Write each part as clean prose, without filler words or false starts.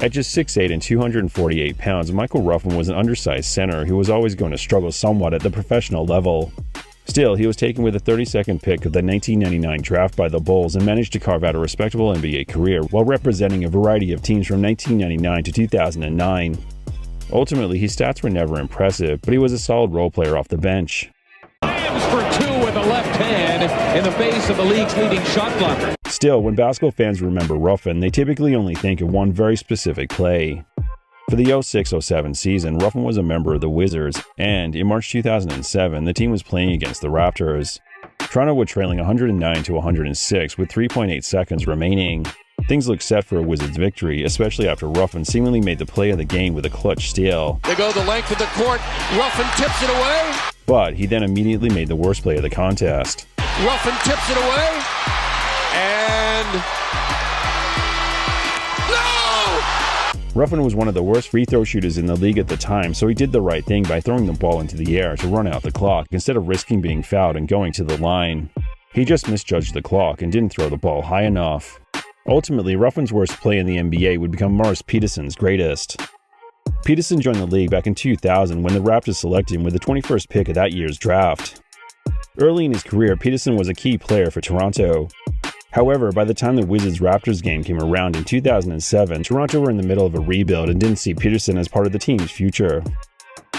At just 6'8" and 248 pounds, Michael Ruffin was an undersized center who was always going to struggle somewhat at the professional level. Still, he was taken with the 32nd pick of the 1999 draft by the Bulls and managed to carve out a respectable NBA career while representing a variety of teams from 1999 to 2009. Ultimately, his stats were never impressive, but he was a solid role player off the bench. For two with the left hand in the face of the league's leading shot blocker. Still, when basketball fans remember Ruffin, they typically only think of one very specific play. For the 06-07 season, Ruffin was a member of the Wizards, and in March 2007, the team was playing against the Raptors. Toronto were trailing 109-106 with 3.8 seconds remaining. Things looked set for a Wizards victory, especially after Ruffin seemingly made the play of the game with a clutch steal. They go the length of the court. Ruffin tips it away. But he then immediately made the worst play of the contest. Ruffin tips it away. And... no! Ruffin was one of the worst free throw shooters in the league at the time, so he did the right thing by throwing the ball into the air to run out the clock instead of risking being fouled and going to the line. He just misjudged the clock and didn't throw the ball high enough. Ultimately, Ruffin's worst play in the NBA would become Morris Peterson's greatest. Peterson joined the league back in 2000 when the Raptors selected him with the 21st pick of that year's draft. Early in his career, Peterson was a key player for Toronto. However, by the time the Wizards-Raptors game came around in 2007, Toronto were in the middle of a rebuild and didn't see Peterson as part of the team's future.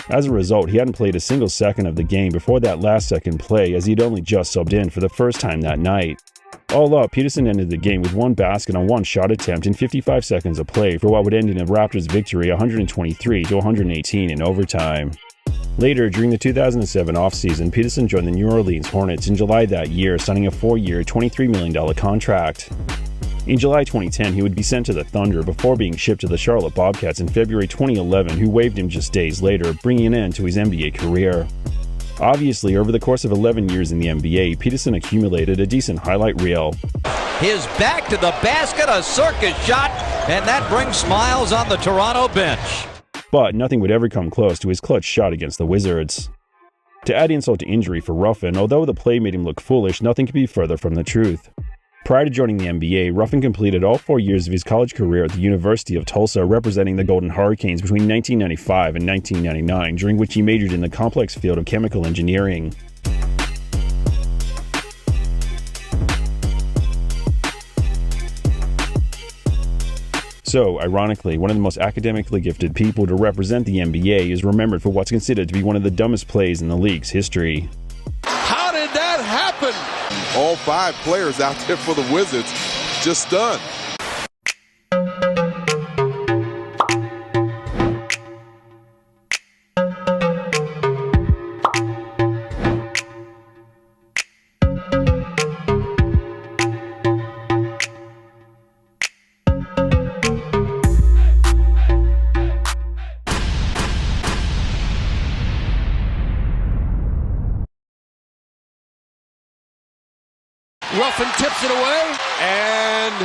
As a result, he hadn't played a single second of the game before that last-second play, as he'd only just subbed in for the first time that night. All up, Peterson ended the game with one basket on one shot attempt in 55 seconds of play for what would end in a Raptors victory 123-118 in overtime. Later, during the 2007 offseason, Peterson joined the New Orleans Hornets in July that year, signing a 4-year, $23 million contract. In July 2010, he would be sent to the Thunder before being shipped to the Charlotte Bobcats in February 2011, who waived him just days later, bringing an end to his NBA career. Obviously, over the course of 11 years in the NBA, Peterson accumulated a decent highlight reel. His back to the basket, a circus shot, and that brings smiles on the Toronto bench. But nothing would ever come close to his clutch shot against the Wizards. To add insult to injury for Ruffin, although the play made him look foolish, nothing could be further from the truth. Prior to joining the NBA, Ruffin completed all 4 years of his college career at the University of Tulsa, representing the Golden Hurricanes between 1995 and 1999, during which he majored in the complex field of chemical engineering. So, ironically, one of the most academically gifted people to represent the NBA is remembered for what's considered to be one of the dumbest plays in the league's history. How did that happen? All 5 players out there for the Wizards just stunned. Ruffin tips it away, and